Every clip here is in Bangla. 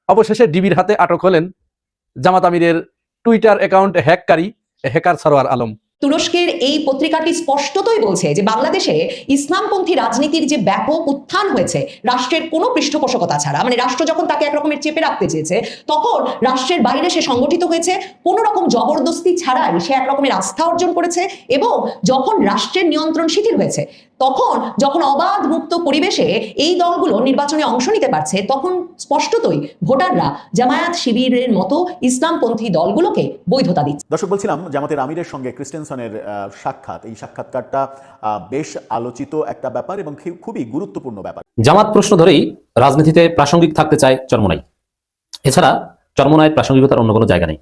অবশেষে ডিবির হাতে আটক হলেন জামাত আমিরের টুইটার অ্যাকাউন্ট হ্যাককারী হ্যাকার সরোয়ার আলম। তুরস্কের এই পত্রিকাটি স্পষ্টতই বলছে যে বাংলাদেশে ইসলামপন্থী রাজনীতির যে ব্যাপক উত্থান হয়েছে রাষ্ট্রের কোনো পৃষ্ঠপোষকতা ছাড়া, মানে রাষ্ট্র যখন তাকে একরকমের চেপে রাখতে চেয়েছে তখন রাষ্ট্রের বাইরে সে সংগঠিত হয়েছে, কোনো রকম জবরদস্তি ছাড়াই সে একরকমের আস্থা অর্জন করেছে। এবং যখন রাষ্ট্রের নিয়ন্ত্রণ শিথিল হয়েছে তখন যখন অবাধ মুক্ত পরিবেশে এই দলগুলো নির্বাচনে অংশ নিতে পারছে তখন স্পষ্টতই ভোটাররা জামায়াত শিবিরের মতো ইসলামপন্থী দলগুলোকে বৈধতা দিচ্ছে। দর্শক, বলছিলাম জামাতের আমিরের সঙ্গে ক্রিস্টেনসনের সাক্ষাৎ, এই সাক্ষাৎকারটা বেশ আলোচিত একটা ব্যাপার এবং খুবই গুরুত্বপূর্ণ ব্যাপার। জামাত প্রশ্ন ধরেই রাজনীতিতে প্রাসঙ্গিক থাকতে চায় চরমোনাই, এছাড়া চরমোনাইয়ের প্রাসঙ্গিকতার অন্য কোনো জায়গা নেই।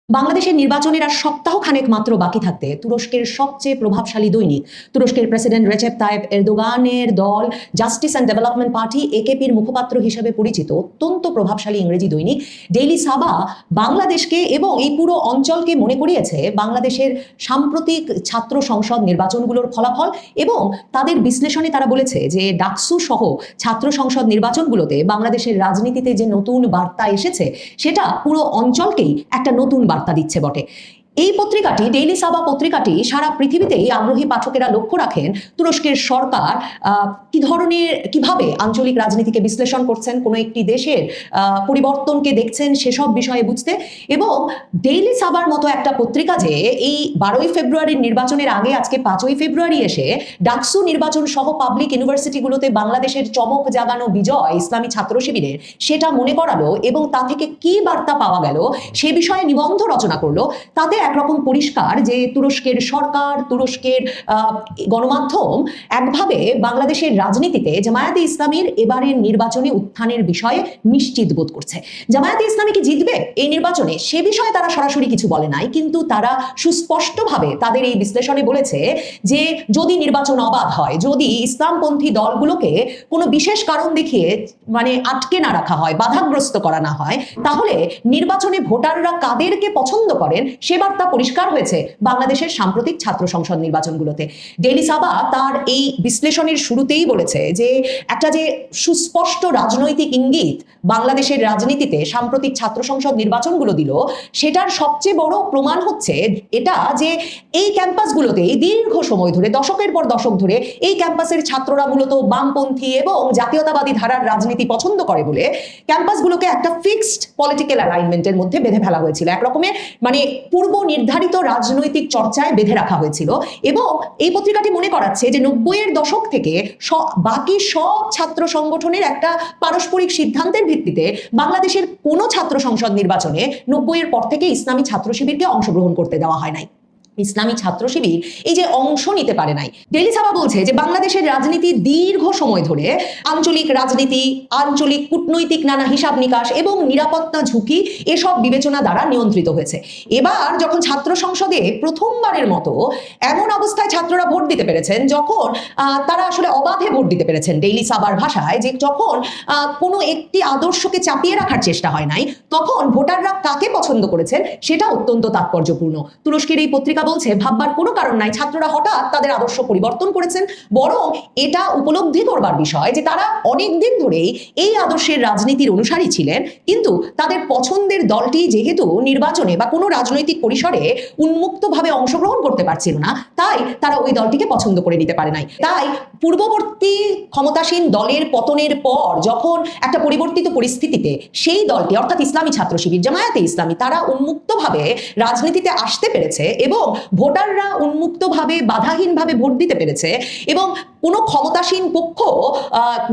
বাংলাদেশের নির্বাচনের আর সপ্তাহ খানেক মাত্র বাকি থাকতে তুরস্কের সবচেয়ে প্রভাবশালী দৈনিক, তুরস্কের প্রেসিডেন্ট রেচেপ তাইপ এরদোগানের দল জাস্টিস অ্যান্ড ডেভেলপমেন্ট পার্টি একেপির মুখপাত্র হিসেবে পরিচিত অত্যন্ত প্রভাবশালী ইংরেজি দৈনিক ডেইলি সাবা বাংলাদেশকে এবং এই পুরো অঞ্চলকে মনে করিয়েছে বাংলাদেশের সাম্প্রতিক ছাত্র সংসদ নির্বাচনগুলোর ফলাফল, এবং তাদের বিশ্লেষণে তারা বলেছে যে ডাকসু সহ ছাত্র সংসদ নির্বাচনগুলোতে বাংলাদেশের রাজনীতিতে যে নতুন বার্তা এসেছে সেটা পুরো অঞ্চলকেই একটা নতুন বার্তা দিচ্ছে বটে। এই পত্রিকাটি, ডেইলি সাবা পত্রিকাটি, সারা পৃথিবীতেই আগ্রহী পাঠকেরা লক্ষ্য রাখেন তুরস্কের সরকার কিভাবে আঞ্চলিক রাজনীতিকে বিশ্লেষণ করছেন, কোনো একটি দেশের পরিবর্তনকে দেখছেন সেসব বিষয়ে বুঝতে। এবং ডেইলি সাবার মতো একটা পত্রিকা যে এই 12ই ফেব্রুয়ারির নির্বাচনের আগে আজকে 5ই ফেব্রুয়ারি এসে ডাকসু নির্বাচন সহ পাবলিক ইউনিভার্সিটিগুলোতে বাংলাদেশের চমক জাগানো বিজয় ইসলামী ছাত্র শিবিরের সেটা মনে করালো এবং তা থেকে কি বার্তা পাওয়া গেল সে বিষয়ে নিবন্ধ রচনা করলো, তাতে একরকম পরিষ্কার যে তুরস্কের সরকার, তুরস্কের গণমাধ্যম একভাবে বাংলাদেশের রাজনীতিতে জামায়াতে ইসলামীর এবারের নির্বাচনে উত্থানের বিষয়ে নিশ্চিত বোধ করছে। জামায়াতে ইসলামী কি জিতবে এই নির্বাচনে সে বিষয়ে তারা সরাসরি কিছু বলে নাই, কিন্তু তারা সুস্পষ্টভাবে তাদের এই বিশ্লেষণে বলেছে যে যদি নির্বাচন অবাধ হয়, যদি ইসলামপন্থী দলগুলোকে কোনো বিশেষ কারণ দেখিয়ে মানে আটকে না রাখা হয়, বাধাগ্রস্ত করা না হয়, তাহলে নির্বাচনে ভোটাররা কাদেরকে পছন্দ করেন সে বার্তা পরিষ্কার হয়েছে বাংলাদেশের সাম্প্রতিক ছাত্র সংসদ নির্বাচনগুলোতে। ডেইলি সাবা তার এই বিশ্লেষণের শুরুতেই বলেছে যে একটা যে সুস্পষ্ট রাজনৈতিক ইঙ্গিত বাংলাদেশের রাজনীতিতে সাম্প্রতিক ছাত্র সংসদ নির্বাচনগুলো দিল, সেটার সবচেয়ে বড় প্রমাণ হচ্ছে এটা যে এই ক্যাম্পাসগুলোতে এই দীর্ঘ সময় ধরে, দশকের পর দশক ধরে এই ক্যাম্পাসের ছাত্ররা মূলত বামপন্থী এবং জাতীয়তাবাদী ধারার রাজনীতি পছন্দ করে বলে ক্যাম্পাসগুলোকে একটা ফিক্সড পলিটিক্যাল অ্যালাইনমেন্টের মধ্যে বেঁধে ফেলা হয়েছিল, একরকমের মানে পূর্ব নির্ধারিত রাজনৈতিক চর্চায় বেঁধে রাখা হয়েছিল। এবং এই পত্রিকাটি মনে করাচ্ছে যে 90-এর দশক থেকে বাকি সব ছাত্র সংগঠনের একটা পারস্পরিক সিদ্ধান্তের ভিত্তিতে বাংলাদেশের কোনো ছাত্র সংসদ নির্বাচনে 90-এর পর থেকে ইসলামী ছাত্র শিবিরকে অংশগ্রহণ করতে দেওয়া হয় নাই। ইসলামী ছাত্র শিবির এই যে অংশ নিতে পারে নাই, ডেইলি সাবা বলছে যে বাংলাদেশের রাজনীতি দীর্ঘ সময় ধরে আঞ্চলিক রাজনীতি, আঞ্চলিক কূটনৈতিক নানা হিসাব নিকাশ এবং নিরাপত্তা ঝুঁকি এসব বিবেচনা দ্বারা নিয়ন্ত্রিত হয়েছে। এবার যখন ছাত্র সংসদে প্রথমবারের মতো এমন অবস্থায় ছাত্ররা ভোট দিতে পেরেছেন যখন তারা আসলে অবাধে ভোট দিতে পেরেছেন, ডেইলি সাবার ভাষায় যে যখন কোনো একটি আদর্শকে চাপিয়ে রাখার চেষ্টা হয় নাই, তখন ভোটাররা কাকে পছন্দ করেছেন সেটা অত্যন্ত তাৎপর্যপূর্ণ। তুরস্কের এই পত্রিকা বলছে ভাববার কোনো কারণ নাই ছাত্ররা হঠাৎ তাদের আদর্শ পরিবর্তন করেছেন, বরং এটা উপলব্ধি করবার বিষয় যে তারা অনেকদিন ধরেই এই আদর্শের রাজনীতির অনুসারী ছিলেন, কিন্তু তাদের পছন্দের দলটি যেহেতু নির্বাচনে বা কোনো রাজনৈতিক পরিসরে উন্মুক্তভাবে অংশগ্রহণ করতে পারছিল না, তাই তারা ওই দলটিকে পছন্দ করে নিতে পারে নাই। তাই পূর্ববর্তী ক্ষমতাসীন দলের পতনের পর যখন একটা পরিবর্তিত পরিস্থিতিতে সেই দলটি অর্থাৎ ইসলামী ছাত্র শিবির, জামায়াতে ইসলামী, তারা উন্মুক্তভাবে রাজনীতিতে আসতে পেরেছে এবং ভোটাররা উন্মুক্তভাবে বাধাহীনভাবে ভোট দিতে পেরেছে এবং কোনো ক্ষমতাসীন পক্ষ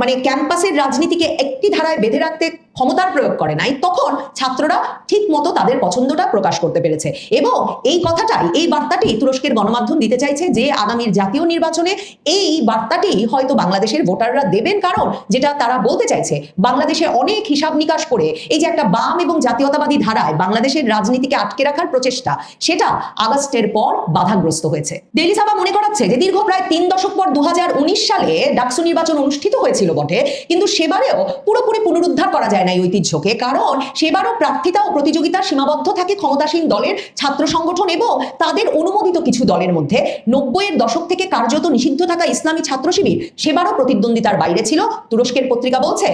মানে ক্যাম্পাসের রাজনীতিকে একটি ধারায় বেঁধে রাখতে ক্ষমতার প্রয়োগ করে নাই, তখন ছাত্ররা ঠিক মতো তাদের পছন্দটা প্রকাশ করতে পেরেছে। এবং এই কথাটাই, এই বার্তাটি তুরস্কের গণমাধ্যম দিতে চাইছে যে আগামীর জাতীয় নির্বাচনে এই বার্তাটি হয়তো বাংলাদেশের ভোটাররা দেবেন, কারণ যেটা তারা বলতে চাইছে বাংলাদেশে অনেক হিসাব নিকাশ করে এই যে একটা বাম এবং জাতীয়তাবাদী ধারায় বাংলাদেশের রাজনীতিকে আটকে রাখার প্রচেষ্টা, সেটা আগস্টের পর বাধাগ্রস্ত হয়েছে। ডেইলি সাবা মনে করাচ্ছে যে দীর্ঘ প্রায় 3 দশক পর 2019 সালে ডাকসু নির্বাচন অনুষ্ঠিত হয়েছিল বটে, কিন্তু সেবারেও পুরোপুরি পুনরুদ্ধার করা যায় না এই ঐতিহ্যকে, কারণ সেবারও প্রার্থিতা ও প্রতিযোগিতা সীমাবদ্ধ থাকে ক্ষমতাসীন দলের ছাত্র সংগঠন এবং তাদের অনুমোদিত কিছু দলের মধ্যে। 90-এর দশক থেকে কার্যত নিষিদ্ধ থাকা ইসলামী ছাত্র শিবির সেবারও প্রতিদ্বন্দ্বিতার বাইরে ছিল। তুরস্কের পত্রিকা বলছে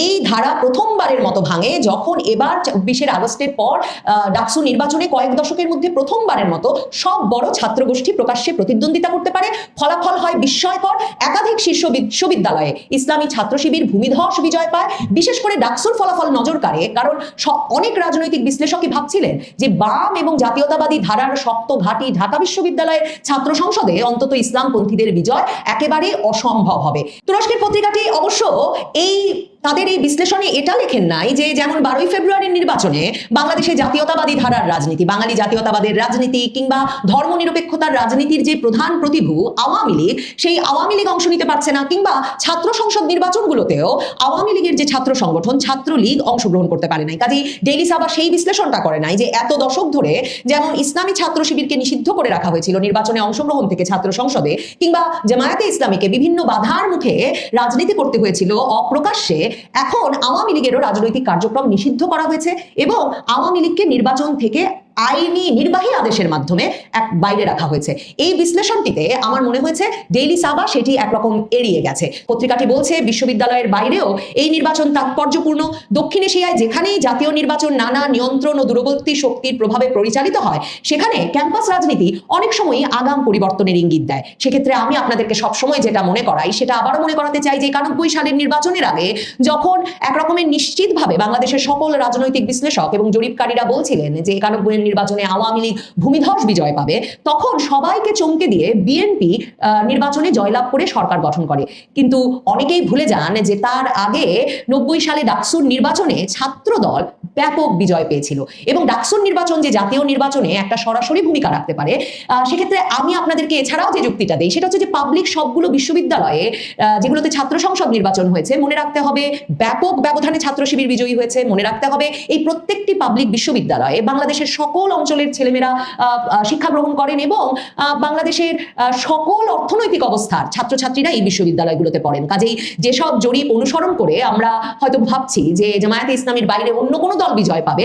এই ধারা প্রথমবারের মতো ভাঙে যখন এবার 24 আগস্টের পর ডাকসু নির্বাচনে কয়েক দশকের মধ্যে প্রথমবারের মতো সব বড় ছাত্র গোষ্ঠী প্রকাশ্যে প্রতিদ্বন্দ্বিতা করতে পারে। ফলাফল হয় বিস্ময়কর। একাধিক শীর্ষ বিশ্ববিদ্যালয়ে ইসলামী ছাত্র শিবির ভূমিধস বিজয় পায়। বিশেষ করে ডাকসুর ফলাফল নজর কাড়ে, কারণ অনেক রাজনৈতিক বিশ্লেষকই ভাবছিলেন যে বাম এবং জাতীয়তাবাদী ধারার শক্ত ঘাঁটি ঢাকা বিশ্ববিদ্যালয়ের ছাত্র সংসদে অন্তত ইসলামপন্থীদের বিজয় একেবারে অসম্ভব হবে। তুরস্কের পত্রিকাটি অবশ্য তাদের এই বিশ্লেষণে এটা লেখেন নাই যে যেমন 12ই ফেব্রুয়ারির নির্বাচনে বাংলাদেশে জাতীয়তাবাদী ধারার রাজনীতি, বাঙালি জাতীয়তাবাদের রাজনীতি কিংবা ধর্মনিরপেক্ষতার রাজনীতির যে প্রধান প্রতিভূ আওয়ামী লীগ, সেই আওয়ামী লীগ অংশ নিতে পারছে না, কিংবা ছাত্র সংসদ নির্বাচনগুলোতেও আওয়ামী লীগের যে ছাত্র সংগঠন ছাত্রলীগ অংশগ্রহণ করতে পারে নাই। কাজেই ডেইলি সাবা সেই বিশ্লেষণটা করে নাই যে এত দশক ধরে যেমন ইসলামী ছাত্র শিবিরকে নিষিদ্ধ করে রাখা হয়েছিল নির্বাচনে অংশগ্রহণ থেকে ছাত্র সংসদে, কিংবা জামায়াতে ইসলামীকে বিভিন্ন বাধার মুখে রাজনীতি করতে হয়েছিল অপ্রকাশ্যে, এখন আওয়ামী লীগেরও রাজনৈতিক কার্যক্রম নিষিদ্ধ করা হয়েছে এবং আওয়ামী লীগকে নির্বাচন থেকে আইনি নির্বাহী আদেশের মাধ্যমে বাইরে রাখা হয়েছে। এই বিশ্লেষণটিতে আমার মনে হয়েছে ডেইলি সাবা সেটি একরকম এড়িয়ে গেছে। পত্রিকাটি বলছে বিশ্ববিদ্যালয়ের বাইরেও এই নির্বাচন তাৎপর্যপূর্ণ। দক্ষিণ এশিয়ায় যেখানেই জাতীয় নির্বাচন নানা নিয়ন্ত্রণ ও দূরবর্তী শক্তির প্রভাবে পরিচালিত হয়, সেখানে ক্যাম্পাস রাজনীতি অনেক সময়ই আগাম পরিবর্তনের ইঙ্গিত দেয়। সেক্ষেত্রে আমি আপনাদেরকে সবসময় যেটা মনে করাই সেটা আবারও মনে করাতে চাই যে 91 সালের নির্বাচনের আগে যখন একরকমের নিশ্চিতভাবে বাংলাদেশের সকল রাজনৈতিক বিশ্লেষক এবং জরিপকারীরা বলছিলেন যে 91 নির্বাচনে আওয়ামী লীগ ভূমিধস বিজয় পাবে, তখন সবাইকে চমকে দিয়ে বিএনপি নির্বাচনে জয়লাভ করে সরকার গঠন করে। কিন্তু অনেকেই ভুলে যান যে তার আগে 90 সালে ডাকসুর নির্বাচনে ছাত্র দল ব্যাপক বিজয় পেয়েছিল এবং ডাকসুর নির্বাচন যে জাতীয় নির্বাচনে একটা সরাসরি ভূমিকা রাখতে পারে, সেক্ষেত্রে আমি আপনাদেরকে এছাড়াও যে যুক্তিটা দেই সেটা হচ্ছে যে পাবলিক সবগুলো বিশ্ববিদ্যালয়ে যেগুলোতে ছাত্র সংসদ নির্বাচন হয়েছে, মনে রাখতে হবে ব্যাপক ব্যবধানে ছাত্র শিবির বিজয়ী হয়েছে। মনে রাখতে হবে এই প্রত্যেকটি পাবলিক বিশ্ববিদ্যালয়ে বাংলাদেশের সকল অঞ্চলের ছেলেমেয়েরা শিক্ষা গ্রহণ করেন এবং বাংলাদেশের সকল অর্থনৈতিক অবস্থার ছাত্রছাত্রীরা এই বিশ্ববিদ্যালয়গুলোতে পড়েন। কাজেই যেসব জরিপ অনুসরণ করে আমরা হয়তো ভাবছি যে জামায়াতে ইসলামীর বাইরে অন্য কোনো দল বিজয় পাবে,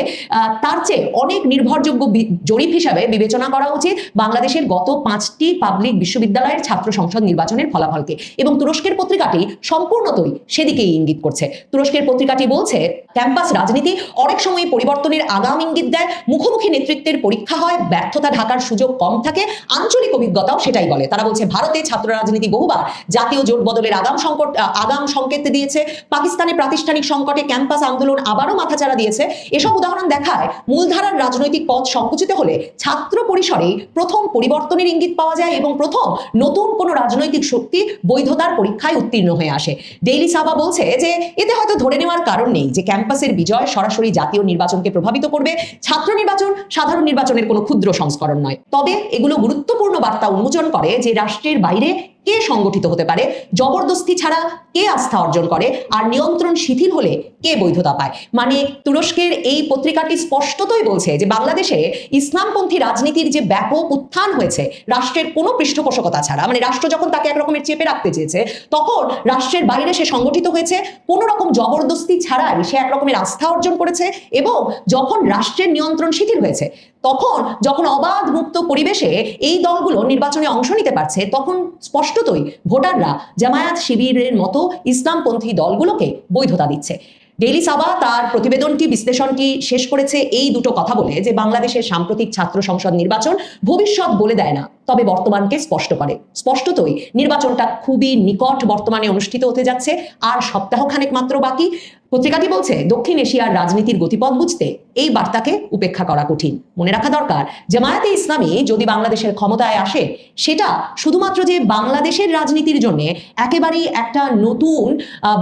তার চেয়ে অনেক নির্ভরযোগ্য জরিপ হিসাবে বিবেচনা করা উচিত বাংলাদেশের গত 5টি পাবলিক বিশ্ববিদ্যালয়ের ছাত্র সংসদ নির্বাচনের ফলাফলকে। এবং তুরস্কের পত্রিকাটি সম্পূর্ণতই সেদিকেই ইঙ্গিত করছে। তুরস্কের পত্রিকাটি বলছে ক্যাম্পাস রাজনীতি অনেক সময় পরিবর্তনের আগাম ইঙ্গিত দেয়, মুখোমুখি নেতৃত্বের পরীক্ষা হয়, ব্যর্থতা ঢাকার সুযোগ কম থাকে, আঞ্চলিক অভিজ্ঞতাও সেটাই বলে। তারা বলছে ভারতে ছাত্র রাজনীতি বহুবার জাতীয় জোট বদলের আগাম সংকেত দিয়েছে, পাকিস্তানে প্রাতিষ্ঠানিক সংকটে ক্যাম্পাস আন্দোলন আবারও মাথাচাড়া দিয়েছে। এসব উদাহরণ দেখায় মূলধারার রাজনৈতিক পথ সংকুচিত হলে ছাত্র পরিসরে প্রথম পরিবর্তনের ইঙ্গিত পাওয়া যায় এবং প্রথম নতুন কোনো রাজনৈতিক শক্তি বৈধতার পরীক্ষায় উত্তীর্ণ হয়ে আসে। ডেইলি সাবা বলছে যে এতে হয়তো ধরে নেওয়ার কারণ নেই যে ক্যাম্পাসের বিজয় সরাসরি জাতীয় নির্বাচনকে প্রভাবিত করবে। ছাত্র নির্বাচন সাধারণ নির্বাচনের কোনো ক্ষুদ্র সংস্করণ নয়, তবে এগুলো গুরুত্বপূর্ণ বার্তা উন্মোচন করে যে রাষ্ট্রের বাইরে কে সংগঠিত হতে পারে, জবরদস্তি ছাড়া কে আস্থা অর্জন করে, আর নিয়ন্ত্রণ শিথিল হলে কে বৈধতা পায়। মানে তুরস্কের এই পত্রিকাটি স্পষ্টতই বলছে যে বাংলাদেশে ইসলামপন্থী রাজনীতির যে ব্যাপক উত্থান হয়েছে রাষ্ট্রের কোনো পৃষ্ঠপোষকতা ছাড়া, মানে রাষ্ট্র যখন তাকে একরকমের চেপে রাখতে চেয়েছে তখন রাষ্ট্রের বাইরে সে সংগঠিত হয়েছে, কোনো রকম জবরদস্তি ছাড়াই সে একরকমের আস্থা অর্জন করেছে। এবং যখন রাষ্ট্রের নিয়ন্ত্রণ শিথিল হয়েছে তখন যখন অবাধ মুক্ত পরিবেশে এই দলগুলো নির্বাচনে অংশ নিতে পারছে, তখন স্পষ্টতই ভোটাররা জামায়াত শিবিরের মতো ইসলামপন্থী দলগুলোকে বৈধতা দিচ্ছে। ডেইলি সাবা তার প্রতিবেদনটি বিশ্লেষণটি শেষ করেছে এই দুটো কথা বলে যে বাংলাদেশের সাম্প্রতিক ছাত্র সংসদ নির্বাচন ভবিষ্যৎ বলে দেয় না, তবে বর্তমানকে স্পষ্ট করে। স্পষ্টতই নির্বাচনটা খুবই নিকট বর্তমানে অনুষ্ঠিত হতে যাচ্ছে, আর সপ্তাহখানেক মাত্র বাকি। পত্রিকাটি বলছে দক্ষিণ এশিয়ার রাজনীতির গতিপথ বুঝতে এই বার্তাকে উপেক্ষা করা কঠিন। মনে রাখা দরকার জামায়াতে ইসলামী যদি বাংলাদেশের ক্ষমতায় আসে সেটা শুধুমাত্র যে বাংলাদেশের রাজনীতির জন্য একেবারেই একটা নতুন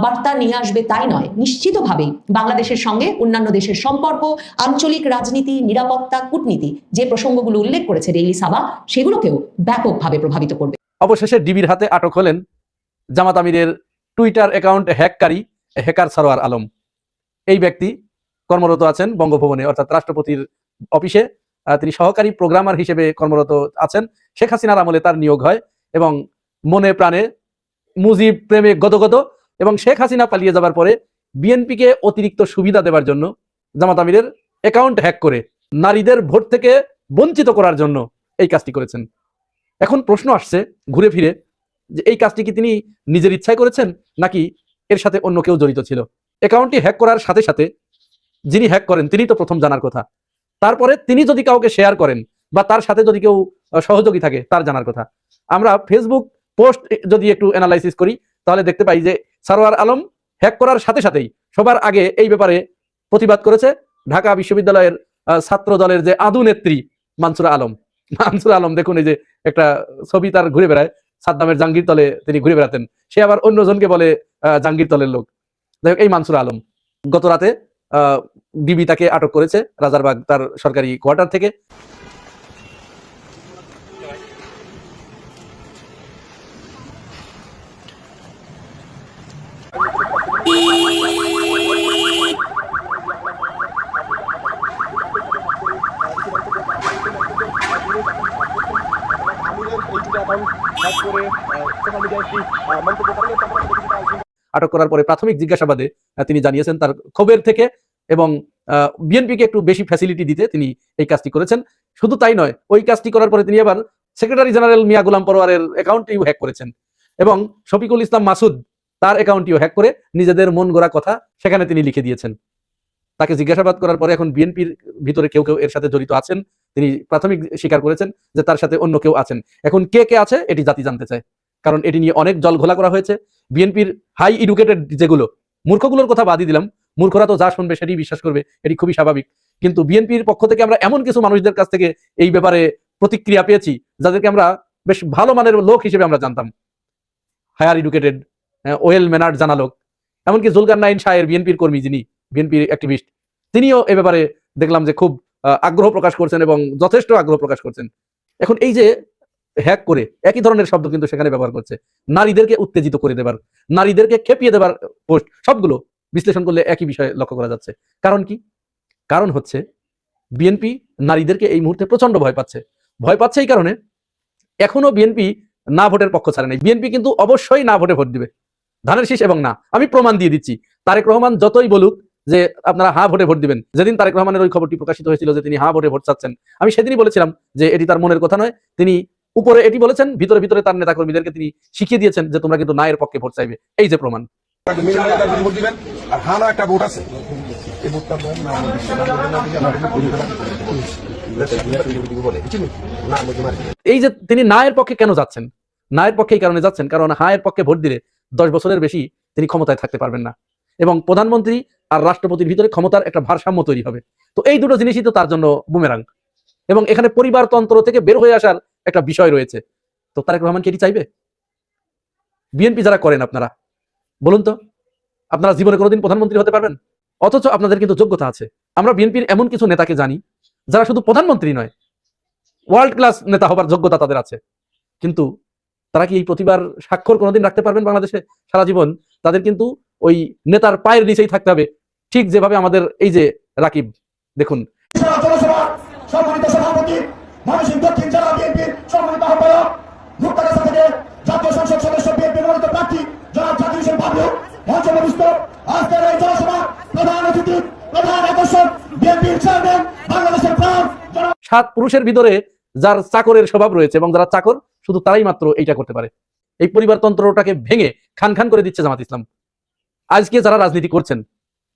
বার্তা নিয়ে আসবে তাই নয়, নিশ্চিতভাবেই বাংলাদেশের সঙ্গে অন্যান্য দেশের সম্পর্ক, আঞ্চলিক রাজনীতি, নিরাপত্তা, কূটনীতি যে প্রসঙ্গগুলো উল্লেখ করেছে ডেইলি সাবা সেগুলোকেও ব্যাপকভাবে প্রভাবিত করবে। অবশেষে ডিবির হাতে আটক হলেন জামাত আমিরের টুইটার অ্যাকাউন্ট হ্যাককারী হ্যাকার সরোয়ার আলম। এই ব্যক্তি কর্মরত আছেন বঙ্গভবনে, অর্থাৎ রাষ্ট্রপতির অফিসে। তিনি সহকারী প্রোগ্রামার হিসেবে কর্মরত আছেন। শেখ হাসিনার আমলে তার নিয়োগ হয় এবং মনে প্রাণে মুজিব প্রেমে গদগদ, এবং শেখ হাসিনা পালিয়ে যাবার পরে বিএনপিকে অতিরিক্ত সুবিধা দেওয়ার জন্য জামাত আমিরের অ্যাকাউন্ট হ্যাক করে নারীদের ভোট থেকে বঞ্চিত করার জন্য এই কাজটি করেছেন। এখন প্রশ্ন আসছে ঘুরে ফিরে যে এই কাজটি কি তিনি নিজের ইচ্ছায় করেছেন নাকি এর সাথে অন্য কেউ জড়িত ছিল? অ্যাকাউন্টটি হ্যাক করার সাথে সাথে যিনি হ্যাক করেন তিনি তো প্রথম জানার কথা, তারপরে তিনি যদি কাউকে শেয়ার করেন বা তার সাথে যদি কেউ সহযোগী থাকে তার জানার কথা। আমরা ফেসবুক পোস্ট যদি একটু অ্যানালাইসিস করি তাহলে দেখতে পাই যে সারোয়ার আলম হ্যাক করার সাথে সাথেই সবার আগে এই ব্যাপারে প্রতিবাদ করেছে ঢাকা বিশ্ববিদ্যালয়ের ছাত্র দলের যে আদু নেত্রী মানসুরা আলম। মানসুরা আলম দেখুন এই যে একটা ছবি তার ঘুরে বেড়ায়, সাদ্দামের জাঙ্গির তলে তিনি ঘুরে বেড়াতেন, সে আবার অন্যজনকে বলে জাঙ্গির তলের লোক। যাই হোক, এই মানসুরা আলম গত রাতে ডিবি তাকে আটক করেছে রাজারবাগ তার সরকারি কোয়ার্টার থেকে। আটক করার পরে প্রাথমিক জিজ্ঞাসাবাদে তিনি জানিয়েছেন তার ক্ষোভের থেকে এবং বিএনপিকে একটু বেশি ফ্যাসিলিটি দিতে তিনি এই কাজটি করেছেন। শুধু তাই নয়, ওই কাজটি করার পরে তিনি আবার সেক্রেটারি জেনারেল মিয়া গোলাম পরোয়ারের অ্যাকাউন্টটিও হ্যাক করেছেন এবং শফিকুল ইসলাম মাসুদ তার অ্যাকাউন্টটিও হ্যাক করে নিজেদের মন গড়া কথা সেখানে তিনি লিখে দিয়েছেন। তাকে জিজ্ঞাসাবাদ করার পরে এখন বিএনপির ভিতরে কেউ কেউ এর সাথে জড়িত আছেন, তিনি প্রাথমিক স্বীকার করেছেন যে তার সাথে অন্য কেউ আছেন। এখন কে কে আছে এটি জাতি জানতে চায়, কারণ এটি নিয়ে অনেক জল ঘোলা করা হয়েছে। বিএনপির হাই এডুকেটেড যেগুলো, মূর্খগুলোর কথা বাদই দিলাম, মূর্খরা তো যা শুনবে সেটি বিশ্বাস করবে, এটি খুবই স্বাভাবিক। কিন্তু বিএনপির পক্ষ থেকে আমরা এমন কিছু মানুষদের কাছ থেকে এই ব্যাপারে প্রতিক্রিয়া পেয়েছি যাদেরকে আমরা বেশ ভালো মানের লোক হিসেবে আমরা জানতাম, হায়ার এডুকেটেড, ওয়েল ম্যানার্ড জানা লোক। এমনকি জুলকারনাইন শাহের বিএনপির কর্মী, যিনি বিএনপির অ্যাক্টিভিস্ট, তিনিও এ ব্যাপারে দেখলাম যে খুব আগ্রহ প্রকাশ করছেন এবং যথেষ্ট আগ্রহ প্রকাশ করছেন। এখন এই যে হ্যাক করে একই ধরনের শব্দ কিন্তু সেখানে ব্যবহার করছে, নারীদেরকে উত্তেজিত করে দেবার, নারীদেরকে খেপিয়ে দেবার পোস্ট, সবগুলো বিশ্লেষণ করলে একই বিষয় লক্ষ্য করা যাচ্ছে। কারণ কি? কারণ হচ্ছে বিএনপি নারীদেরকে এই মুহূর্তে প্রচন্ড ভয় পাচ্ছে। ভয় পাচ্ছে এই কারণে এখনো বিএনপি না ভোটের পক্ষ ছাড়ে নাই। বিএনপি কিন্তু অবশ্যই না ভোটে ভোট দিবে, ধানের শীষ এবং না। আমি প্রমাণ দিয়ে দিচ্ছি, তারেক রহমান যতই বলুক যে আপনারা হ্যাঁ ভোটে ভোট দিবেন, যেদিন তারেক রহমানের ওই খবরটি প্রকাশিত হয়েছিল যে তিনি হ্যাঁ ভোটে ভোট চাচ্ছেন, আমি সেদিনই বলেছিলাম যে এটি তার মনের কথা নয়। তিনি উপরে এটি বলেছেন, ভিতরে ভিতরে তার নেতাকর্মীদেরকে তিনি শিখিয়ে দিয়েছেন যে তোমরা কিন্তু না এর পক্ষে ভোট চাইবে। এই যে প্রমাণ। এই যে তিনি না এর পক্ষে কেন যাচ্ছেন? না এর পক্ষে এই কারণে যাচ্ছেন কারণ হ্যাঁ এর পক্ষে ভোট দিলে 10 বছরের বেশি তিনি ক্ষমতায় থাকতে পারবেন না এবং প্রধানমন্ত্রী আর রাষ্ট্রপতির ভিতরে ক্ষমতার একটা ভারসাম্য তৈরি হবে। তো এই দুটো জিনিসই তো তার জন্য বুমেরাং এবং এখানে পরিবারতন্ত্র থেকে বের হয়ে আসার একটা বিষয় রয়েছে। তো তারেক রহমান কি এটি চাইবে? বিএনপি যারা করেন আপনারা বলুন তো, আপনারা জীবনে কোনোদিন প্রধানমন্ত্রী হতে পারবেন? অথচ আপনাদের কিন্তু যোগ্যতা আছে। আমরা বিএনপির এমন কিছু নেতাকে জানি যারা শুধু প্রধানমন্ত্রী নয়, ওয়ার্ল্ড ক্লাস নেতা হবার যোগ্যতা তাদের আছে, কিন্তু তারা কি এই প্রতিবার স্বাক্ষর কোনোদিন রাখতে পারবেন বাংলাদেশে? সারা জীবন তাদের কিন্তু ওই নেতার পায়ের নিচেই থাকতে হবে, ঠিক যেভাবে আমাদের এই যে রাকিব দেখুন। জাতীয় সংসদ সদস্য বিএনপি মনোনীত প্রার্থী জনাব জাকির হোসেন বাবলু মঞ্চপ্রবিষ্ট আজকের এই জনসভা প্রধান অতিথি, প্রধান আকর্ষণ বিএনপির চেয়ারম্যান, বাংলাদেশের প্রাণ। 7 পুরুষের ভিতরে যার চাকরের স্বভাব রয়েছে এবং যারা চাকর শুধু তারাই মাত্র এইটা করতে পারে। এই পরিবারতন্ত্রটাকে ভেঙে খান খান করে দিচ্ছে জামাত ইসলাম। আজকে যারা রাজনীতি করছেন,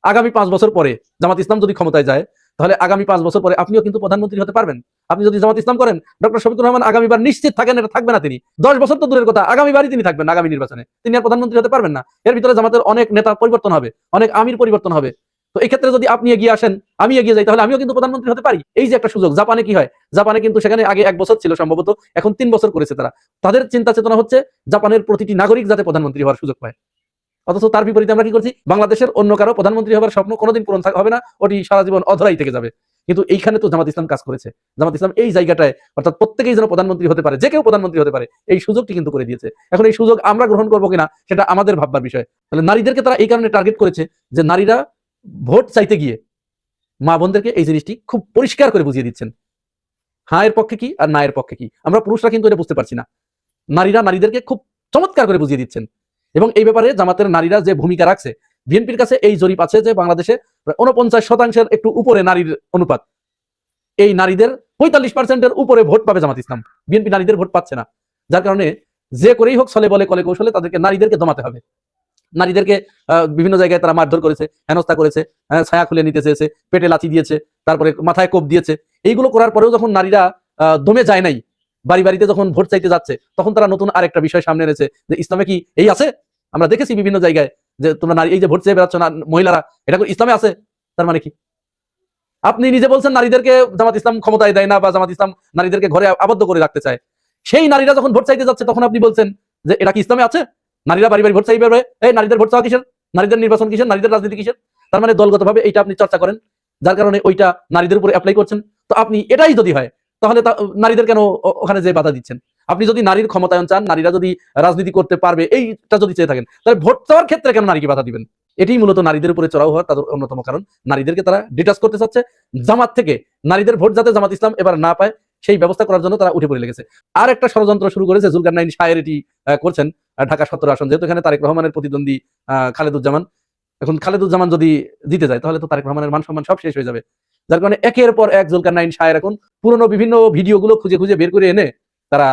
আগামী 5 বছর পরে জামাত ইসলাম যদি ক্ষমতায় যায় তাহলে আগামী 5 বছর পরে আপনিও কিন্তু প্রধানমন্ত্রী হতে পারবেন। আপনি যদি জামাত ইসলাম করেন, ডক্টর শফিকুর রহমান আগামীবার নিশ্চিত থাকেন এটা থাকবে না তিনি। 10 বছর তো দূরের কথা, আগামীবারই তিনি থাকবেন না, আগামী নির্বাচনে তিনি আর প্রধানমন্ত্রী হতে পারবেন না। এর ভিতরে জামাতের অনেক নেতা পরিবর্তন হবে, অনেক আমির পরিবর্তন হবে। তো এই ক্ষেত্রে যদি আপনি এগিয়ে আসেন, আমি এগিয়ে যাই, তাহলে আমিও কিন্তু প্রধানমন্ত্রী হতে পারি। এই যে একটা সুযোগ। জাপানে কি হয়? জাপানে কিন্তু সেখানে আগে 1 বছর ছিল সম্ভবত, এখন 3 বছর করেছে তারা। তাদের চিন্তা চেতনা হচ্ছে জাপানের প্রতিটি নাগরিক যাতে প্রধানমন্ত্রী হওয়ার সুযোগ পায়। অথচ তার বিপরীতে আমরা কি করছি? বাংলাদেশের অন্য কারো প্রধানমন্ত্রী হওয়ার স্বপ্ন কোনোদিন পূরণ হবে না, ওটি সারা জীবন অধরাই থেকে যাবে। কিন্তু এইখানে তো জামাত ইসলাম কাজ করেছে। জামাত ইসলাম এই জায়গাটায়, অর্থাৎ প্রত্যেকেই যেন প্রধানমন্ত্রী হতে পারে, যে কেউ প্রধানমন্ত্রী হতে পারে, এই সুযোগটি কিন্তু করে দিয়েছে। এখন এই সুযোগ আমরা গ্রহণ করবো কিনা সেটা আমাদের ভাববার বিষয়। তাহলে নারীদেরকে তারা এই কারণে টার্গেট করেছে যে নারীরা ভোট চাইতে গিয়ে মা বোনদেরকে এই জিনিসটি খুব পরিষ্কার করে বুঝিয়ে দিচ্ছেন, হ্যাঁ এর পক্ষে কি আর না এর পক্ষে কি। আমরা পুরুষরা কিন্তু এটা বুঝতে পারছি না, নারীরা নারীদেরকে খুব চমৎকার করে বুঝিয়ে দিচ্ছেন। এবং এই ব্যাপারে জামাতের নারীরা যে ভূমিকা রাখছে বিএনপির কাছে এই জরিপ আছে যে বাংলাদেশে 49% একটু উপরে নারীর অনুপাত। এই নারীদের 45%-এর উপরে ভোট পাবে জামাত ইসলাম। বিএনপি নারীদের ভোট পাচ্ছে না, যার কারণে যে করেই হোক ছলে বলে কলে কৌশলে তাদেরকে নারীদেরকে দমাতে হবে। নারীদেরকে বিভিন্ন জায়গায় তারা মারধর করেছে, হেনস্থা করেছে, ছায়া খুলে নিতে চেয়েছে, পেটে লাথি দিয়েছে, তারপরে মাথায় কোপ দিয়েছে। এইগুলো করার পরেও যখন নারীরা দমে যায় নাই, বাড়ি বাড়িতে যখন ভোট চাইতে যাচ্ছে, তখন তারা নতুন আরেকটা বিষয় সামনে এনেছে যে ইসলামে কি এই আছে। আমরা দেখেছি বিভিন্ন জায়গায় যে তোমরা নারী এই যে ভোট চেয়ে বেড়াচ্ছ না মহিলারা, এটা ইসলামে আছে। তার মানে কি? আপনি নিজে বলছেন নারীদেরকে জামাত ইসলাম ক্ষমতায় দেয় না, বা জামাত ইসলাম নারীদেরকে ঘরে আবদ্ধ করে রাখতে চায়। সেই নারীরা যখন ভোট চাইতে যাচ্ছে তখন আপনি বলছেন যে এটা কি ইসলামে আছে? নারীরা বাড়ি বাড়ি ভোট চাইবে, এই নারীদের ভোট চাওয়া কিসের? নারীদের নির্বাচন কিসের? নারীদের রাজনীতি কিসের? তার মানে দলগতভাবে এইটা আপনি চর্চা করেন, যার কারণে ওইটা নারীদের উপরে অ্যাপ্লাই করছেন। তো আপনি এটাই যদি হয়, তাহলে নারীদের কেন ওখানে যে বাধা দিচ্ছেন? আপনি যদি নারীর ক্ষমতায়ন চান, নারীরা যদি রাজনীতি করতে পারবে এইটা যদি চেয়ে থাকেন, তাহলে ভোট চাওয়ার ক্ষেত্রে কেন নারীকে বাধা দিবেন? এটাই মূলত নারীদের উপরে চড়াও হওয়ার তাদের অন্যতম কারণ। নারীদেরকে তারা ডিটাচ করতে চাচ্ছে জামাত থেকে। নারীদের ভোট যাতে জামাত ইসলাম এবার না পায় সেই ব্যবস্থা করার জন্য তারা উঠে পড়ে লেগেছে। আর একটা ষড়যন্ত্র শুরু করেছে জুলকারনাইন শাহের, এটি করছেন ঢাকা 17 আসন, যেহেতু এখানে তারেক রহমানের প্রতিদ্বন্দ্বী খালেদুজ্জামান। এখন খালেদুজ্জামান যদি জিতে যায় তাহলে তো তারেক রহমানের মান সম্মান সব শেষ হয়ে যাবে। যার কারণে একের পর এক জুলকারনাইন শাহের এখন পুরনো বিভিন্ন ভিডিওগুলো খুঁজে খুঁজে বের করে এনে তারা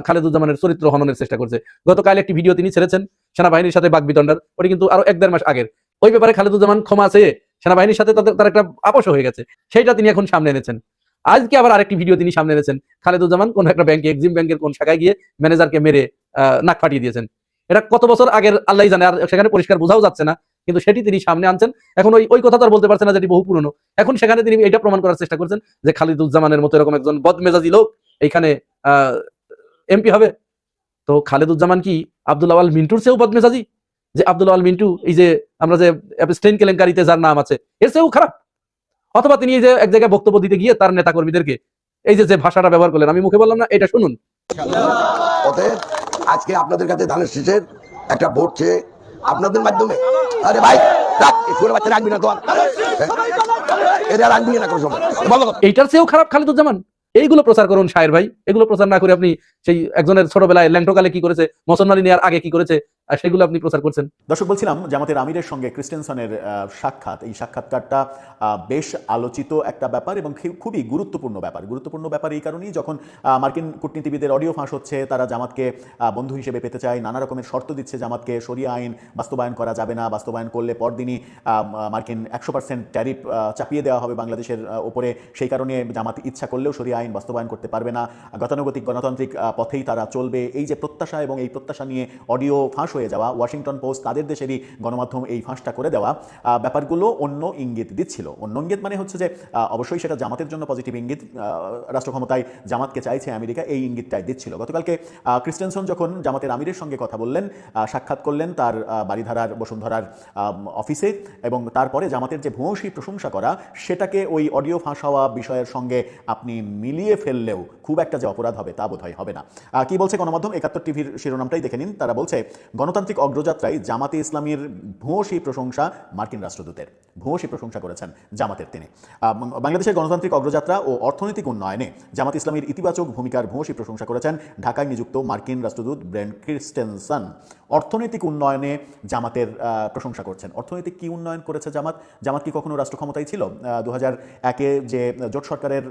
খালেদুজ্জামানের চরিত্র হননের চেষ্টা করছে। গতকাল একটি ভিডিও তিনি ছেড়েছেন সেনাবাহিনীর সাথে বাকবিতণ্ডার, ওটি কিন্তু আরো 1-1.5 মাস আগের। ওই ব্যাপারে খালেদুজ্জামান ক্ষমা চেয়ে সেনাবাহিনীর সাথে তার একটা আপোষ হয়ে গেছে, সেইটা তিনি এখন সামনে এনেছেন। আজকে আবার আরেকটি ভিডিও তিনি সামনে এনেছেন, খালেদুজ্জামান কোন একটা ব্যাংকে, এক্সিম ব্যাংকের কোন শাখায় গিয়ে ম্যানেজারকে মেরে নাক ফাটিয়ে দিয়েছেন। এটা কত বছর আগের আল্লাহ জানে, আর সেখানে পরিষ্কার বোঝাও যাচ্ছে না, কিন্তু সেটি তিনি সামনে আনছেন। এখন ওই কথা তো আর বলতে পারছেন না যেটি বহু পুরনো। এখন সেখানে তিনি এটা প্রমাণ করার চেষ্টা করছেন যে খালেদুজ্জামানের মতো এরকম একজন বদমেজাজি লোক এইখানে এমপি হবে। তো খালেদুজ্জামান কি আব্দুল আওয়াল মিন্টুর চেয়েও বদমেজাজি? যে আব্দুল আওয়াল মিন্টু, এই যে আমরা যে অ্যাপস্টেইন কেলেঙ্কারিতে যার নাম আছে, এর চেয়েও খারাপ? অথবা তিনি এই যে এক জায়গায় বক্তব্য দিতে গিয়ে তার নেতা কর্মীদেরকে এই যে ভাষাটা ব্যবহার করলেন, আমি মুখে বললাম না, এটা শুনুন। অতএব আজকে আপনাদের কাছে ধানের শীষের একটা ভোট চেয়ে আপনাদের মাধ্যমে, আরে ভাই রাখ, ছোট বাচ্চা রাখবি না তো, এরা রাখবি না কোনো সময়। এইটার চেয়েও খারাপ খালেদুজ্জামান? এইগুলো প্রচার করুন শাহের ভাই। এগুলো প্রচার না করে আপনি সেই একজনের ছোটবেলায় ল্যাংটোকালে কি করেছে, মুসলমানি নেওয়ার আগে কি করেছে, সেগুলো আপনি প্রচার করছেন। দর্শক, বলছিলাম জামাতের আমিরের সঙ্গে ক্রিস্টেনসনের সাক্ষাৎ, এই সাক্ষাৎকারটা বেশ আলোচিত একটা ব্যাপার এবং খুবই গুরুত্বপূর্ণ ব্যাপার। গুরুত্বপূর্ণ ব্যাপার এই কারণেই, যখন মার্কিন কূটনীতিবিদের অডিও ফাঁস হচ্ছে, তারা জামাতকে বন্ধু হিসেবে পেতে চায়, নানা রকমের শর্ত দিচ্ছে জামাতকে, শরিয়া আইন বাস্তবায়ন করা যাবে না, বাস্তবায়ন করলে পরদিনই মার্কিন 100% ট্যারিফ চাপিয়ে দেওয়া হবে বাংলাদেশের ওপরে। সেই কারণে জামাত ইচ্ছা করলেও শরিয়া আইন বাস্তবায়ন করতে পারবে না, গতানুগতিক গণতান্ত্রিক পথেই তারা চলবে। এই যে প্রত্যাশা, এবং এই প্রত্যাশা নিয়ে অডিও ফাঁস হয়ে যাওয়া, ওয়াশিংটন পোস্ট তাদের দেশেরই গণমাধ্যম এই ফাঁসটা করে দেওয়া, ব্যাপারগুলো অন্য ইঙ্গিত দিচ্ছিল। অন্য ইঙ্গিত মানে হচ্ছে যে অবশ্যই সেটা জামাতের জন্য পজিটিভ ইঙ্গিত, রাষ্ট্র ক্ষমতায় জামাতকে চাইছে আমেরিকা, এই ইঙ্গিতটাই দিচ্ছিল। গতকালকে ক্রিস্টেনসন যখন জামাতের আমিরের সঙ্গে কথা বললেন, সাক্ষাৎ করলেন তার বারিধারার বসুন্ধরার অফিসে, এবং তারপরে জামাতের যে ভূয়সী প্রশংসা করা, সেটাকে ওই অডিও ফাঁস হওয়া বিষয়ের সঙ্গে আপনি মিলিয়ে ফেললেও খুব একটা যে অপরাধ হবে তা বোধহয় হবে না। কি বলছে গণমাধ্যম? 71 টিভির শিরোনামটাই দেখে নিন। তারা বলছে, গণতান্ত্রিক অগ্রযাত্রায় জামাতে ইসলামীর ভূয়সী প্রশংসা মার্কিন রাষ্ট্রদূতের। ভূয়সী প্রশংসা করেছেন জামাতের তিনি। বাংলাদেশের গণতান্ত্রিক অগ্রযাত্রা ও অর্থনৈতিক উন্নয়নে জামাত ইসলামীর ইতিবাচক ভূমিকার ভূয়সী প্রশংসা করেছেন ঢাকায় নিযুক্ত মার্কিন রাষ্ট্রদূত ব্রেন্ট ক্রিস্টেনসন। অর্থনৈতিক উন্নয়নে জামাতের প্রশংসা করছেন। অর্থনৈতিক কি উন্নয়ন করেছে জামাত? জামাত কি কখনো রাষ্ট্র ক্ষমতায় ছিল? 2001-এ যে জোট সরকারের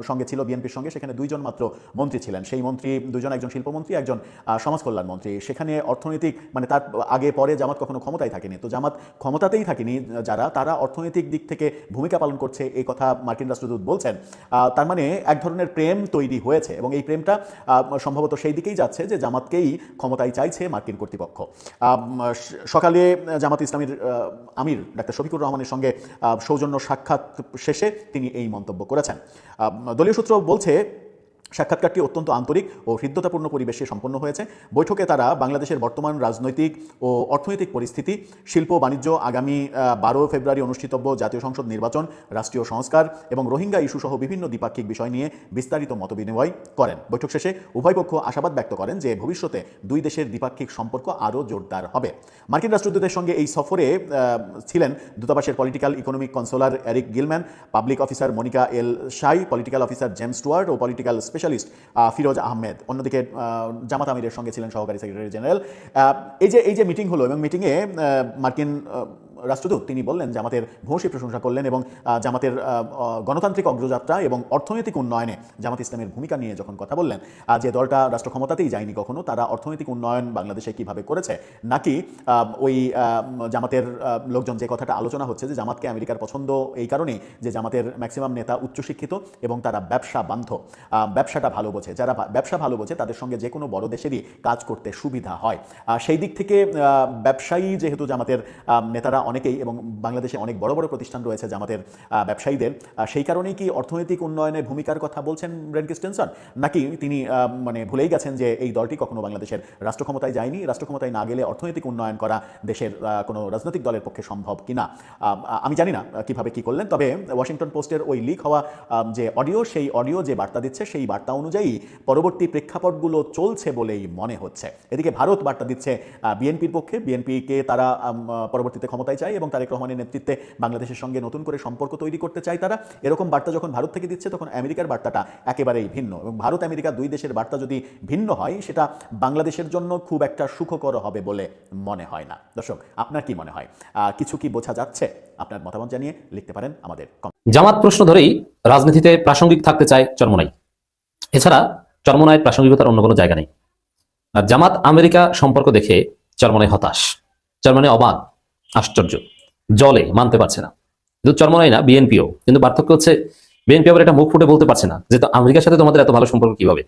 সঙ্গে ছিল বিএনপির সঙ্গে, সেখানে 2 জন মাত্র মন্ত্রী ছিলেন। সেই মন্ত্রী 2 জন, একজন শিল্পমন্ত্রী, একজন সমাজ কল্যাণ মন্ত্রী। সেখানে অর্থনৈতিক মানে তার আগে পরে জামাত কখনো ক্ষমতায় থাকেনি। তো জামাত ক্ষমতাতেই থাকেনি যারা, তারা অর্থনৈতিক দিক থেকে ভূমিকা পালন করছে, এই কথা মার্কিন রাষ্ট্রদূত বলছেন। তার মানে এক ধরনের প্রেম তৈরি হয়েছে, এবং এই প্রেমটা সম্ভবত সেই দিকেই যাচ্ছে যে জামাতকেই ক্ষমতায় চাইছে মার্কিন কর্তৃপক্ষ। সকালে জামাত ইসলামীর আমির ডাক্তার শফিকুর রহমানের সঙ্গে সৌজন্য সাক্ষাৎ শেষে তিনি এই মন্তব্য করেছেন। দলীয় সূত্র বলছে, সাক্ষাৎকারটি অত্যন্ত আন্তরিক ও হৃদ্যতাপূর্ণ পরিবেশে সম্পন্ন হয়েছে। বৈঠকে তারা বাংলাদেশের বর্তমান রাজনৈতিক ও অর্থনৈতিক পরিস্থিতি, শিল্প বাণিজ্য, আগামী 12 ফেব্রুয়ারি অনুষ্ঠিতব্য জাতীয় সংসদ নির্বাচন, রাষ্ট্রীয় সংস্কার এবং রোহিঙ্গা ইস্যুসহ বিভিন্ন দ্বিপাক্ষিক বিষয় নিয়ে বিস্তারিত মতবিনিময় করেন। বৈঠক শেষে উভয় পক্ষ আশাবাদ ব্যক্ত করেন যে ভবিষ্যতে দুই দেশের দ্বিপাক্ষিক সম্পর্ক আরও জোরদার হবে। মার্কিন রাষ্ট্রদূতের সঙ্গে এই সফরে ছিলেন দূতাবাসের political economic consular Eric Gilman, public officer Monica L Shai, political officer James Stuart ও পলিটিক্যাল স্পেশালিস্ট ফিরোজ আহমেদ। অন্যদিকে জামাত আমিরের সঙ্গে ছিলেন সহকারী সেক্রেটারি জেনারেল। এই যে মিটিং হলো, এবং মিটিংয়ে মার্কিন রাষ্ট্রদূত তিনি বললেন, জামাতের ভূয়সী প্রশংসা করলেন এবং জামাতের গণতান্ত্রিক অগ্রযাত্রা এবং অর্থনৈতিক উন্নয়নে জামাত ইসলামের ভূমিকা নিয়ে যখন কথা বললেন, যে দলটা রাষ্ট্র ক্ষমতাতেই যায়নি কখনো, তারা অর্থনৈতিক উন্নয়ন বাংলাদেশে কিভাবে করেছে, নাকি ওই জামাতের লোকজন যে কথাটা আলোচনা হচ্ছে যে জামাতকে আমেরিকার পছন্দ এই কারণেই যে জামাতের ম্যাক্সিমাম নেতা উচ্চশিক্ষিত এবং তারা ব্যবসা বান্ধ, ব্যবসাটা ভালো বোঝে, যারা ব্যবসা ভালো বোঝে তাদের সঙ্গে যে কোনো বড় দেশেরই কাজ করতে সুবিধা হয়। সেই দিক থেকে ব্যবসায়ী যেহেতু জামাতের নেতারা অনেকেই, এবং বাংলাদেশে অনেক বড় বড় প্রতিষ্ঠান রয়েছে জামাতের ব্যবসায়ীদের, সেই কারণেই কি অর্থনৈতিক উন্নয়নে ভূমিকার কথা বলছেন ব্রেন ক্রিস্টেনসন, নাকি তিনি মানে ভুলেই গেছেন যে এই দলটি কখনো বাংলাদেশের রাষ্ট্র ক্ষমতায় যায়নি, রাষ্ট্র ক্ষমতায় না গেলে অর্থনৈতিক উন্নয়ন করা দেশের কোনো রাজনৈতিক দলের পক্ষে সম্ভব কিনা আমি জানি না কিভাবে কি করলেন। তবে ওয়াশিংটন পোস্টের ওই লিক হওয়া যে অডিও, সেই অডিও যে বার্তা দিচ্ছে সেই বার্তা অনুযায়ী পরবর্তী প্রেক্ষাপটগুলো চলছে বলেই মনে হচ্ছে। এদিকে ভারত বার্তা দিচ্ছে বিএনপির পক্ষে, বিএনপিকে তারা পরবর্তীতে ক্ষমতায় চায় এবং তারেক রহমানের নেতৃত্বে বাংলাদেশের সঙ্গে নতুন করে সম্পর্ক তৈরি করতে চায় তারা। এরকম বার্তা যখন ভারত থেকে দিচ্ছে তখন আমেরিকার বার্তাটা একেবারেই ভিন্ন, এবং ভারত আমেরিকা দুই দেশের বার্তা যদি ভিন্ন হয় সেটা বাংলাদেশের জন্য খুব একটা সুখকর হবে বলে মনে হয় না। দর্শক, আপনার কি মনে হয়, কিছু কি বোঝা যাচ্ছে? আপনার মতামত জানিয়ে লিখতে পারেন আমাদের। জামাত প্রশ্ন ধরেই রাজনীতিতে প্রাসঙ্গিক থাকতে চায় চরমোনাই। এছাড়া চরমোনাইয়ের প্রাসঙ্গিকতার অন্য কোনো জায়গা নেই। আর জামাত আমেরিকা সম্পর্ক দেখে চরমোনাই হতাশ, চরমোনাই অবাক, আশ্চর্য, জলে মানতে পারছে না। কিন্তু চরমোনাই না, বিএনপিও। কিন্তু পার্থক্য হচ্ছে বিএনপি আবার এটা মুখ ফুটে বলতে পারছে না যে আমেরিকার সাথে তোমাদের এত ভালো সম্পর্ক কিভাবে।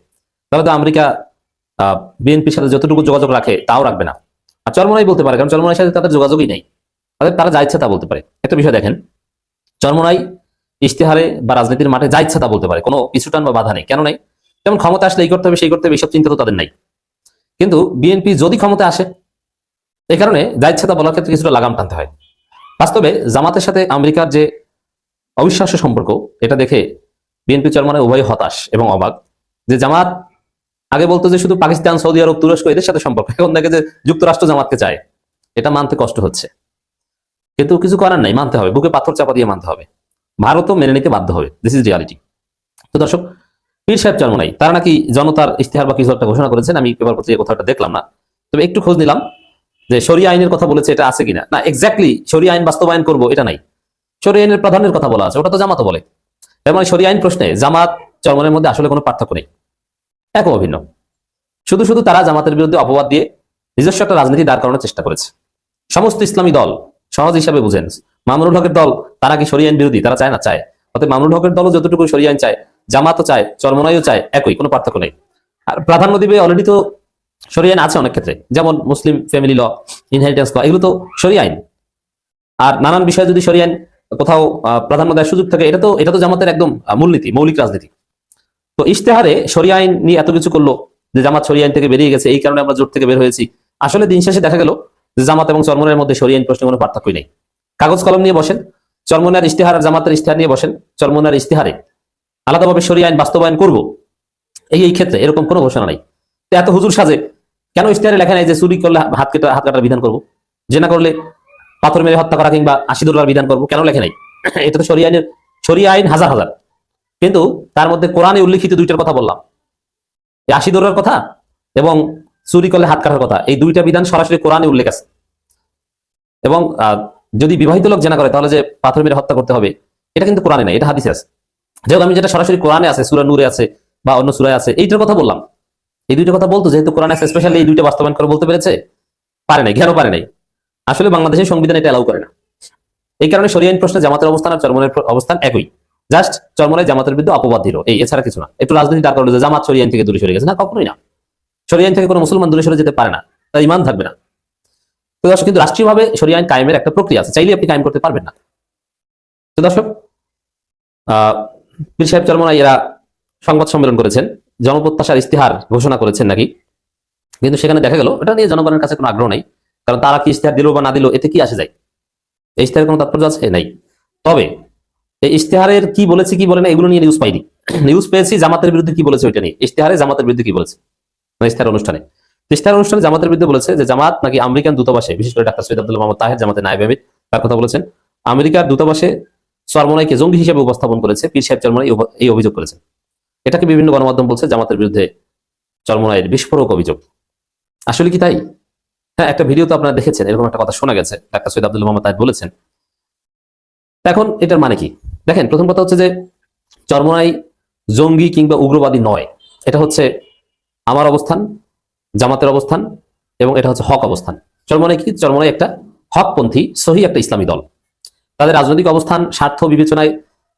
তাহলে তো আমেরিকা বিএনপির সাথে যতটুকু যোগাযোগ রাখে তাও রাখবে না। আর চরমোনাই বলতে পারে, কারণ চরমোনাইয়ের সাথে তাদের যোগাযোগই নেই। তারা যা ইচ্ছা তা বলতে পারে। একটা বিষয় দেখেন, চরমোনাই ইশতেহারে বা রাজনীতির মাঠে যা ইচ্ছা তা বলতে পারে, কোনো পিছুটান বা বাধা নেই। কেন নেই? যেমন ক্ষমতা আসলে এই করতে হবে সেই করতে হবে, এইসব চিন্তা তো তাদের নাই। কিন্তু বিএনপি যদি ক্ষমতা আসে, এই কারণে যা ইচ্ছা তা বলার ক্ষেত্রে কিছুটা লাগাম টানতে হয়। বাস্তবে জামাতের সাথে আমেরিকার যে অবিশ্বাস্য সম্পর্ক, এটা দেখে বিএনপি চরমোনাই উভয় হতাশ এবং অবাক। যে জামাত আগে বলতো যে শুধু পাকিস্তান, সৌদি আরব, তুরস্ক এদের সাথে সম্পর্ক, এখন দেখে যে যুক্তরাষ্ট্র জামাতকে চায়। এটা মানতে কষ্ট হচ্ছে, কিন্তু কিছু করার নাই, মানতে হবে, বুকে পাথর চাপা দিয়ে মানতে হবে। ভারতও মেনে নিতে বাধ্য হবে। This is reality. তো দর্শক, পীর সাহেব চরমোনাই তারা নাকি জনতার ইশতেহার বা কিছু একটা ঘোষণা করেছেন। আমি পেপার পত্রিকায় কথাটা দেখলাম না, তবে একটু খোঁজ নিলাম যে শরিয়া আইনের কথা বলেছে, এটা আছে কিনা। না, এক্স্যাক্টলি শরিয়া আইন বাস্তবায়ন করবো এটা নাই। শরিয়া আইনের প্রাধান্যের কথা বলা আছে, ওটা তো জামাতও বলে। এর মানে শরিয়া আইন প্রশ্নে জামাত চরমোনাইয়ের মধ্যে আসলে কোনো পার্থক্য নেই, এক অভিন্ন। শুধু শুধু তারা জামাতের বিরুদ্ধে অপবাদ দিয়ে নিজস্ব একটা রাজনীতি দাঁড় করানোর চেষ্টা করেছে। সমস্ত ইসলামী দল সহজ হিসাবে বুঝেন, মামুনুল হকের দল তারা কি শরিয়া আইন বিরোধী? তারা চায় না, চায়। অর্থাৎ মামুনুল হকের দলও যতটুকু শরিয়া আইন চায়, জামাতও চায়, চরমোনাইও চায়, একই, কোনো পার্থক্য নেই। আর প্রাধান্য দিবে অলরেডি তো শরিয়া আইন আছে অনেক ক্ষেত্রে, যেমন মুসলিম ফ্যামিলি ল, ইনহেরিটেন্স ল, এগুলো তো শরিয়া আইন। আর নানান বিষয়ে যদি শরিয়া আইন কোথাও প্রাধান্য দেওয়ার সুযোগ থাকে, এটা তো জামাতের একদম মূলনীতি, মৌলিক রাজনীতি। তো ইশতেহারে শরিয়া আইন নিয়ে এত কিছু করলো যে জামাত শরিয়া আইন থেকে বেরিয়ে গেছে, এই কারণে আমরা জোট থেকে বের হয়েছি। আসলে দিন শেষে দেখা গেল যে জামাত এবং চরমোনাইয়ের মধ্যে শরিয়া আইন প্রশ্নে কোনো পার্থক্যই নেই। কাগজ কলম নিয়ে বসেন, চরমোনাইয়ের ইশতেহার আর জামাতের ইশতেহার নিয়ে বসেন, চরমোনাইয়ের ইশতেহারে আলাদাভাবে শরিয়া আইন বাস্তবায়ন করবো এই ক্ষেত্রে এরকম কোনো ঘোষণা নাই। এত হুজুর সাজে কেন ইশতেহারে লেখা নাই যে চুরি করলে হাত কাটার বিধান করবো, জেনা করলে পাথর মেরে হত্যা করা কিংবা 80 দোলার বিধান করবো, কেন লেখে নাই? এটা তো শরিয়া আইন হাজার হাজার, কিন্তু তার মধ্যে কোরআনে উল্লিখিত দুইটার কথা বললাম, 80 দোলার কথা এবং চুরি করলে হাত কাটার কথা। এই দুইটা বিধান সরাসরি কোরআনে উল্লেখ আছে। এবং যদি বিবাহিত লোক জেনা করে তাহলে যে পাথর মেরে হত্যা করতে হবে, এটা কিন্তু কোরআনে নাই, এটা হাদিসে আছে। যেহেতু আমি যেটা সরাসরি কোরআনে আছে, সূরা নূরে আছে বা অন্য সূরায় আছে, এইটার কথা বললাম। এই দুইটা কথা বলতো, যেহেতু কোরআনে আছে, স্পেশালি এই দুইটা বাস্তবায়ন করে বলতে পেরেছে, পারে নাই, কেন পারে নাই? আসলে বাংলাদেশের সংবিধান এটা এলাও করে না। এই কারণে শরিয়া আইন প্রশ্নে জামাতের অবস্থান আর চরমোনাইয়ের অবস্থান একই। জাস্ট চরমোনাই জামাতের বিরুদ্ধে অপবাদ দিল, এই, এছাড়া কিছু না। একটু রাজনীতি দাঁড় করলো যে জামাত শরিয়া আইন থেকে দূরে সরে গেছে, না, কখনোই না। শরিয়া আইন থেকে কোনো মুসলমান দূরে সরে যেতে পারে না, তার ঈমান থাকবে না। তো দর্শক, কিন্তু রাষ্ট্রীয়ভাবে শরিয়া আইন কায়েমের একটা প্রক্রিয়া আছে, চাইলে আপনি কায়েম করতে পারবেন না। তো দর্শক, পীর সাহেব চরমোনাই এরা সংবাদ সম্মেলন করেছেন, জনপ্রত্যাশার ইশতেহার ঘোষণা করেছেন নাকি, কিন্তু সেখানে দেখা গেল এটা নিয়ে জনগণের কাছে কোনো আগ্রহ নেই। কারণ তারা কি ইশতেহার দিল বা না দিল, এতে কি আসে যায়? এই ইশতেহারের কোনো তাৎপর্য আছে? নাই। তবে এই ইশতেহারের কি বলেছে কি বলে না, এগুলো নিয়ে নিউজ পাইনি। নিউজ পেয়েছি জামাতের বিরুদ্ধে কি বলেছে ওইটা নিয়ে। ইশতেহারে জামাতের বিরুদ্ধে কি বলেছে, ইশতেহার অনুষ্ঠানে জামাতের বিরুদ্ধে বলেছে যে জামাত নাকি আমেরিকান দূতাবাসে, বিশেষ করে ডাক্তার সৈয়দ আব্দুল মাহমুদ তাহের, জামাতের নায়েব আমির, তার কথা বলেছেন, আমেরিকার দূতাবাসে চরমোনাইকে জঙ্গি হিসেবে উপস্থাপন করেছে পীর সাহেব চরমোনাই, এই অভিযোগ করেছেন। এটাকে বিভিন্ন গণমাধ্যম বলছে জামাতের বিরুদ্ধে চরমোনাইয়ের বিস্ফোরক অভিযোগ। আসলে কি তাই? হ্যাঁ, একটা ভিডিও তো আপনারা দেখেছেন, এরকম একটা কথা শোনা গেছে, ডাক্তার সৈয়দ আব্দুল মোহাম্মদ তায়েব বলেছেন। এখন এটার মানে কি? দেখেন, প্রথম কথা হচ্ছে যে চরমোনাই জঙ্গি কিংবা উগ্রবাদী নয়। এটা হচ্ছে আমার অবস্থান, জামাতের অবস্থান, এবং এটা হচ্ছে হক অবস্থান। চরমোনাই কি? চরমোনাই একটা হকপন্থী সহি একটা ইসলামী দল। তাদের রাজনৈতিক অবস্থান স্বার্থ বিবেচনায়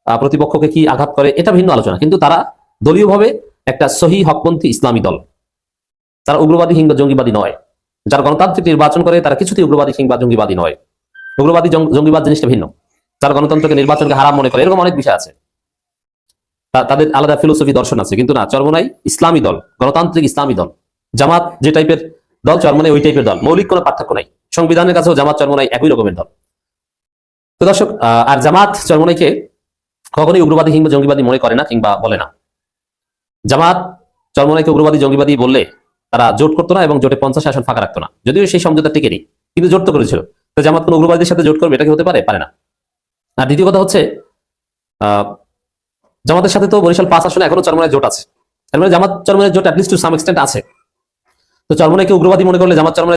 প্রতিপক্ষকে কি আঘাত করে এটা ভিন্ন আলোচনা, কিন্তু তারা দলীয়ভাবে একটা সহি হকপন্থী ইসলামী দল। তারা উগ্রবাদী কিংবা জঙ্গিবাদী নয়। যারা গণতান্ত্রিক নির্বাচন করে তারা কিছুতেই উগ্রবাদী কিংবা জঙ্গিবাদী নয়। উগ্রবাদী জঙ্গিবাদ জিনিসটা ভিন্ন। যারা গণতন্ত্রকে নির্বাচনকে হারাম মনে করে, এরকম অনেক বিষয় আছে, তাদের আলাদা ফিলোসফি দর্শন আছে। কিন্তু না, চরমোনাই ইসলামী দল, গণতান্ত্রিক ইসলামী দল। জামাত যে টাইপের দল, চরমোনাই ওই টাইপের দল। মৌলিক কোনো পার্থক্য নাই। সংবিধানের কাছেও জামাত চরমোনাই একই রকমের দল। তো দর্শক, আর জামাত চরমোনাইকে কখনোই উগ্রবাদী কিংবা জঙ্গিবাদী মনে করে না কিংবা বলে না। জামাত চরমোনাইকে উগ্রবাদী জঙ্গিবাদী বললে তারা জোট করতো না এবং জোটে 50 আসন ফাঁকা রাখতো না, যদিও সেই সমঝোতা টিকে নেই, কিন্তু জোট তো করেছিল। তো জামাত কোন উগ্রবাদীদের সাথে জোট করবে, এটা কি হতে পারে? পারে না। আর দ্বিতীয় কথা হচ্ছে, জামাতের সাথে তো বরিশাল 5 আসনে এখনো চরমোনাই জোট আছে। তার মানে জামাত চরমোনাই জোট অ্যাটলিস্ট টু সাম এক্সটেন্ট আছে। তো চরমোনাইকে উগ্রবাদী মনে করলে জামাত চরমোনাই